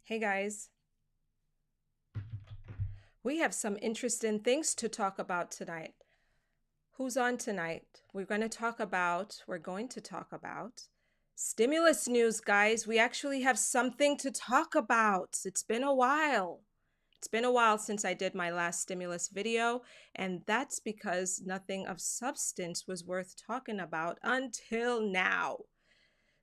Hey guys, we have some interesting things to talk about tonight. Who's on tonight? We're going to talk about stimulus news, guys. We actually have something to talk about. It's been a while. It's been a while since I did my last stimulus video, and that's because nothing of substance was worth talking about until now.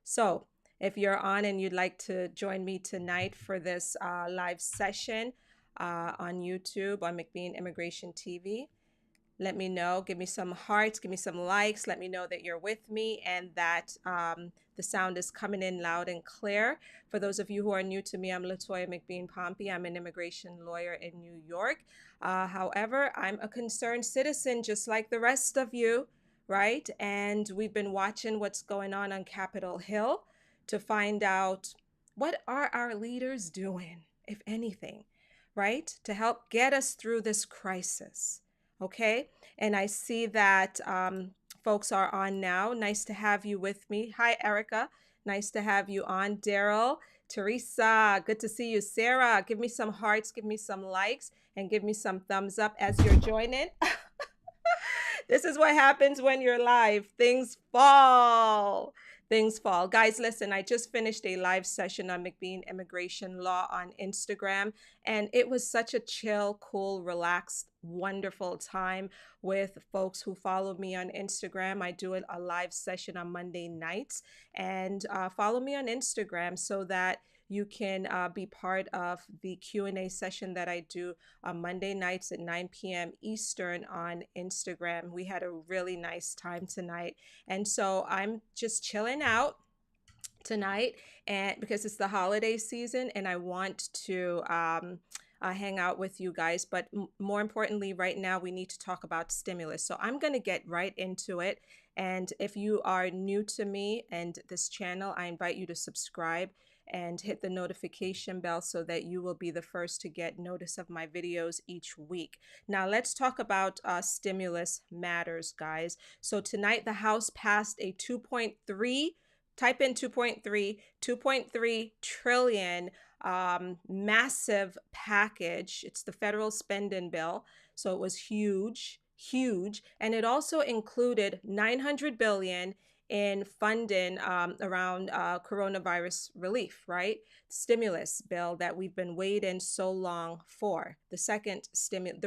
So, if you're on and you'd like to join me tonight for this live session on YouTube on McBean Immigration TV, let me know. Give me some hearts, give me some likes. Let me know that you're with me and that the sound is coming in loud and clear. For those of you who are new to me, I'm Latoya McBean Pompey. I'm an immigration lawyer in New York. However, I'm a concerned citizen just like the rest of you, right? And we've been watching what's going on Capitol Hill to find out what are our leaders doing, if anything, right? To help get us through this crisis. Okay, and I see that folks are on now. Nice to have you with me. Hi, Erica. Nice to have you on. Daryl, Teresa, good to see you. Sarah, give me some hearts, give me some likes, and give me some thumbs up as you're joining. This is what happens when you're live. Things fall. Things fall. Guys, listen, I just finished a live session on McBean Immigration Law on Instagram, and it was such a chill, cool, relaxed, wonderful time with folks who follow me on Instagram. I do a live session on Monday nights, and follow me on Instagram so that you can be part of the Q&A session that I do on Monday nights at 9 p.m. Eastern on Instagram. We had a really nice time tonight. And so I'm just chilling out tonight and because it's the holiday season and I want to hang out with you guys. But more importantly, right now, we need to talk about stimulus. So I'm going to get right into it. And if you are new to me and this channel, I invite you to subscribe and hit the notification bell so that you will be the first to get notice of my videos each week. Now let's talk about stimulus matters, guys. So tonight the House passed a 2.3, type in 2.3 trillion massive package. It's the federal spending bill. So it was huge, huge. And it also included 900 billion in funding around coronavirus relief, right? Stimulus bill that we've been waiting so long for. The second stimulus,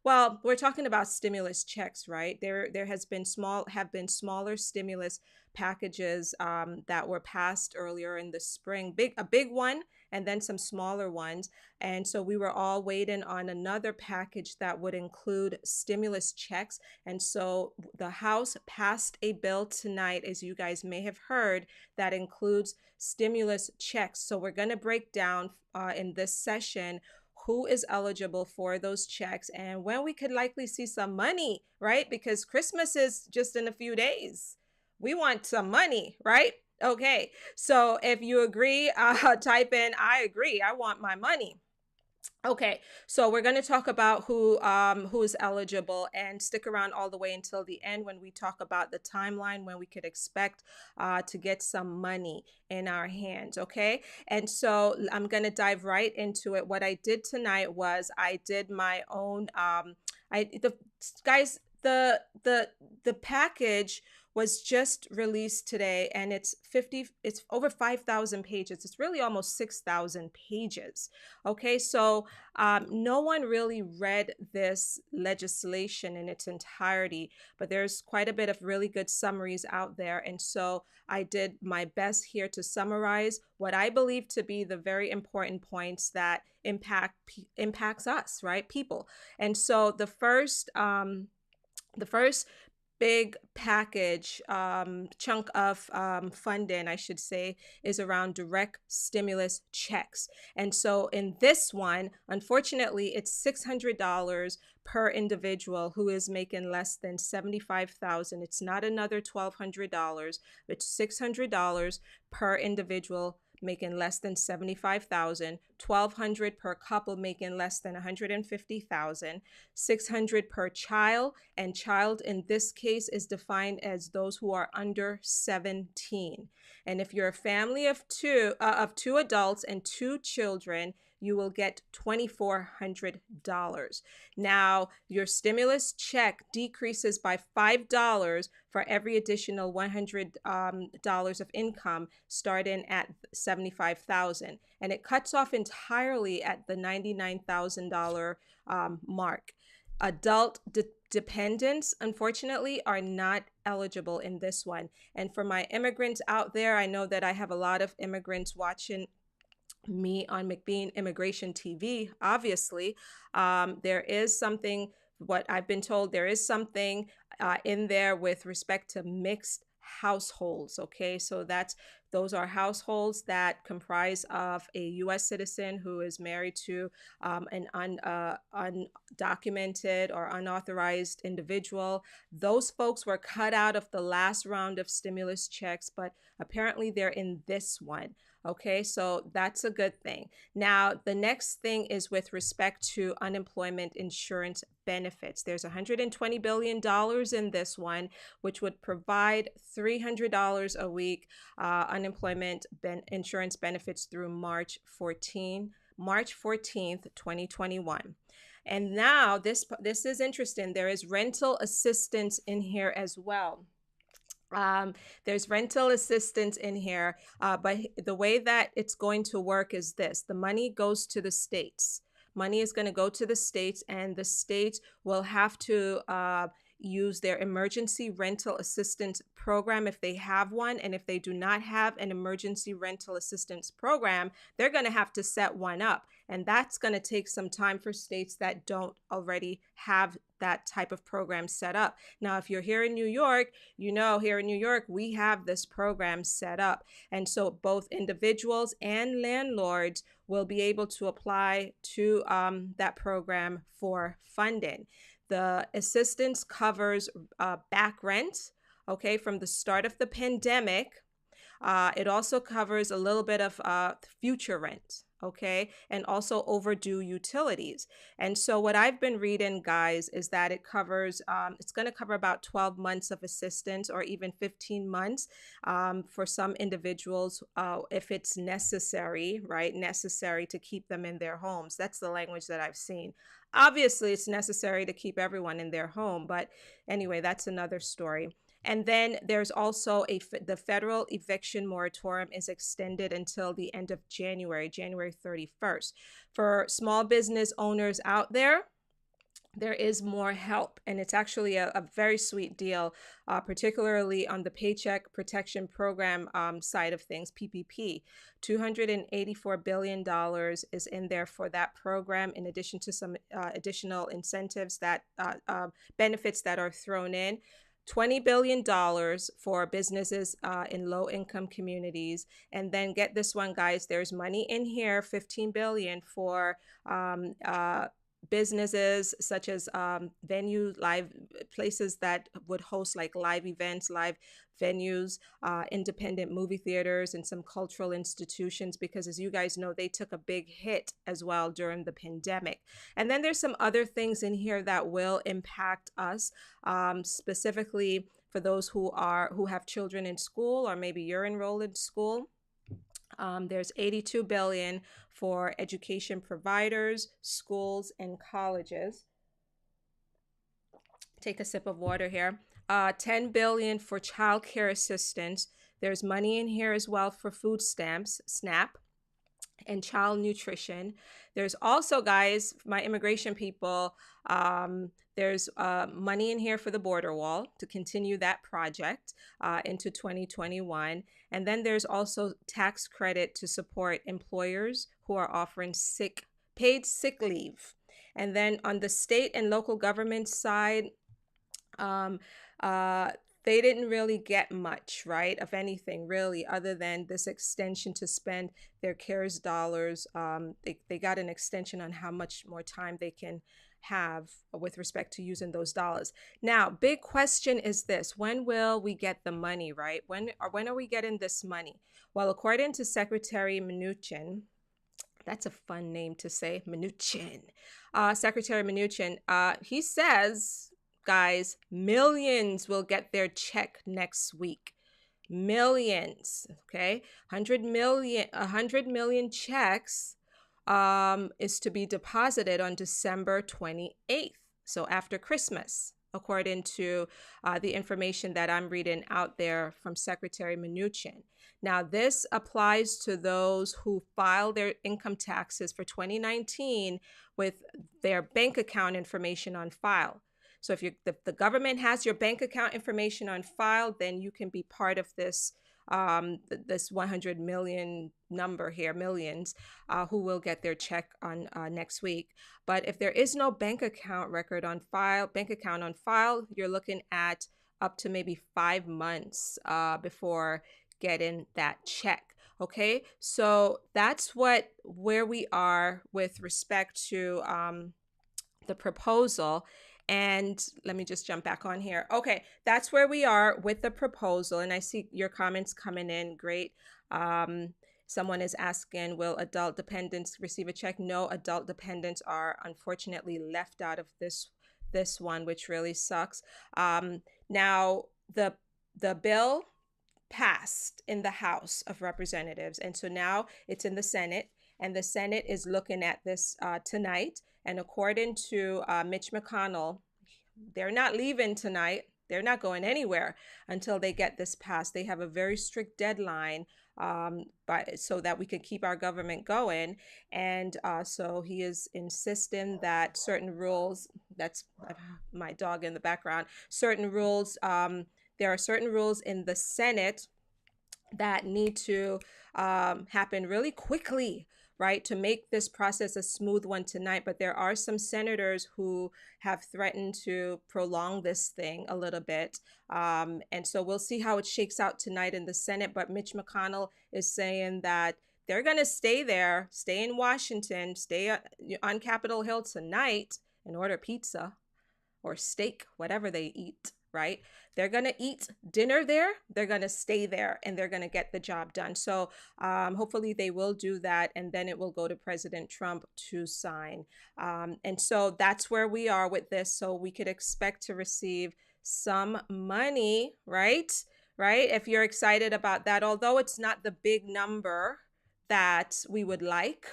well, we're talking about stimulus checks, right? There have been smaller stimulus packages that were passed earlier in the spring, a big one, and then some smaller ones. And so we were all waiting on another package that would include stimulus checks. And so the House passed a bill tonight, as you guys may have heard, that includes stimulus checks. So we're going to break down in this session who is eligible for those checks and when we could likely see some money, right? Because Christmas is just in a few days. We want some money, right? Okay, so if you agree, type in I agree. I want my money. Okay, so we're going to talk about who is eligible, and stick around all the way until the end when we talk about the timeline when we could expect to get some money in our hands. Okay, and so I'm going to dive right into it. What I did tonight was I did my own. The package was just released today, and it's over 5,000 pages. It's really almost 6,000 pages. Okay, so no one really read this legislation in its entirety, but there's quite a bit of really good summaries out there. And so I did my best here to summarize what I believe to be the very important points that impacts us, right? People. And so the first big package chunk of funding, I should say, is around direct stimulus checks. And so in this one, unfortunately, it's $600 per individual who is making less than $75,000. It's not another $1,200. It's $600 per individual making less than 75,000, 1,200 per couple making less than 150,000, 600 per child, and child in this case is defined as those who are under 17. And if you're a family of two adults and 2 children, you will get $2,400. Now, your stimulus check decreases by $5 for every additional $100 of income starting at 75,000, and it cuts off entirely at the $99,000 mark. Adult dependents, unfortunately, are not eligible in this one. And for my immigrants out there, I know that I have a lot of immigrants watching me on McBean Immigration TV. Obviously, there is something, what I've been told, there is something in there with respect to mixed households. Okay, so those are households that comprise of a U.S. citizen who is married to an undocumented or unauthorized individual. Those folks were cut out of the last round of stimulus checks, but apparently they're in this one. Okay, so that's a good thing. Now, the next thing is with respect to unemployment insurance benefits. There's $120 billion in this one, which would provide $300 a week unemployment insurance benefits through March 14th, 2021. And now this is interesting. There is rental assistance in here as well. There's rental assistance in here, but the way that it's going to work is this. The money goes to the states. Money is going to go to the states, and the states will have to use their emergency rental assistance program if they have one. And if they do not have an emergency rental assistance program, they're going to have to set one up. And that's going to take some time for states that don't already have that type of program set up. Now, if you're here in New York, you know, here in New York, we have this program set up. And so both individuals and landlords will be able to apply to that program for funding. The assistance covers back rent, okay, from the start of the pandemic. It also covers a little bit of future rent, okay, and also overdue utilities. And so what I've been reading, guys, is that it covers, it's going to cover about 12 months of assistance, or even 15 months for some individuals if it's necessary, right? Necessary to keep them in their homes. That's the language that I've seen. Obviously, it's necessary to keep everyone in their home. But anyway, that's another story. And then there's also the federal eviction moratorium is extended until the end of January 31st. For small business owners out there, there is more help, and it's actually a very sweet deal, particularly on the Paycheck Protection Program side of things, PPP. $284 billion is in there for that program, in addition to some additional incentives that benefits that are thrown in. $20 billion for businesses in low-income communities. And then get this one, guys, there's money in here, $15 billion for businesses such as venue, live places that would host like live events, live venues, independent movie theaters, and some cultural institutions, because as you guys know, they took a big hit as well during the pandemic. And then there's some other things in here that will impact us, specifically for those who have children in school, or maybe you're enrolled in school. There's $82 billion for education providers, schools, and colleges. Take a sip of water here. $10 billion for child care assistance. There's money in here as well for food stamps, SNAP, and child nutrition. There's also, guys, my immigration people, there's money in here for the border wall to continue that project into 2021. And then there's also tax credit to support employers who are offering paid sick leave. And then on the state and local government side, they didn't really get much, right, of anything really, other than this extension to spend their CARES dollars. They got an extension on how much more time they can have with respect to using those dollars. Now, big question is this: when will we get the money, right? When are we getting this money? Well, according to Secretary Mnuchin, that's a fun name to say, Mnuchin. Secretary Mnuchin, he says, guys, millions will get their check next week. Millions, okay? 100 million checks is to be deposited on December 28th, so after Christmas, according to the information that I'm reading out there from Secretary Mnuchin. Now, this applies to those who file their income taxes for 2019 with their bank account information on file. So if the government has your bank account information on file, then you can be part of this this 100 million number here, millions, who will get their check on next week. But if there is no bank account on file, you're looking at up to maybe 5 months before getting that check. Okay, so that's where we are with respect to the proposal. And let me just jump back on here. Okay, that's where we are with the proposal. And I see your comments coming in. Great. Someone is asking, will adult dependents receive a check? No, adult dependents are unfortunately left out of this one, which really sucks. Now, the bill passed in the House of Representatives, and so now it's in the Senate, and the Senate is looking at this tonight. And according to Mitch McConnell, they're not leaving tonight. They're not going anywhere until they get this passed. They have a very strict deadline so that we can keep our government going. And so he is insisting that certain rules, that's my dog in the background, certain rules, there are certain rules in the Senate that need to happen really quickly, right, to make this process a smooth one tonight. But there are some senators who have threatened to prolong this thing a little bit. And so we'll see how it shakes out tonight in the Senate. But Mitch McConnell is saying that they're going to stay there, stay in Washington, stay on Capitol Hill tonight and order pizza or steak, whatever they eat, right? They're going to eat dinner there. They're going to stay there, and they're going to get the job done. So hopefully they will do that, and then it will go to President Trump to sign. And so that's where we are with this. So we could expect to receive some money, right? Right? If you're excited about that, although it's not the big number that we would like.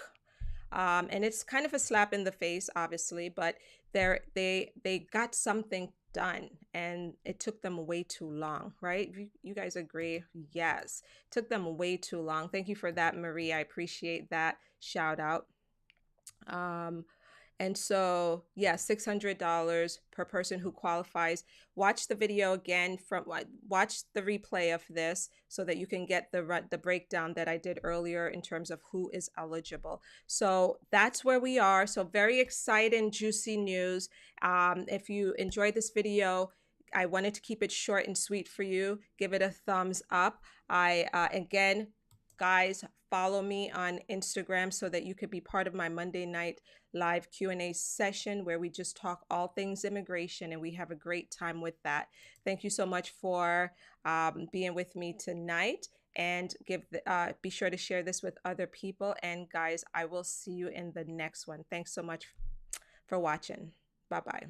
And it's kind of a slap in the face, obviously, but they got something done, and it took them way too long, right? You guys agree? Yes, it took them way too long. Thank you for that, Marie. I appreciate that shout out. And so, yeah, $600 per person who qualifies. Watch the video again, watch the replay of this so that you can get the breakdown that I did earlier in terms of who is eligible. So that's where we are. So very exciting, juicy news. If you enjoyed this video, I wanted to keep it short and sweet for you. Give it a thumbs up. Again, guys, follow me on Instagram so that you could be part of my Monday night live Q&A session where we just talk all things immigration, and we have a great time with that. Thank you so much for being with me tonight, and be sure to share this with other people. And guys, I will see you in the next one. Thanks so much for watching. Bye-bye.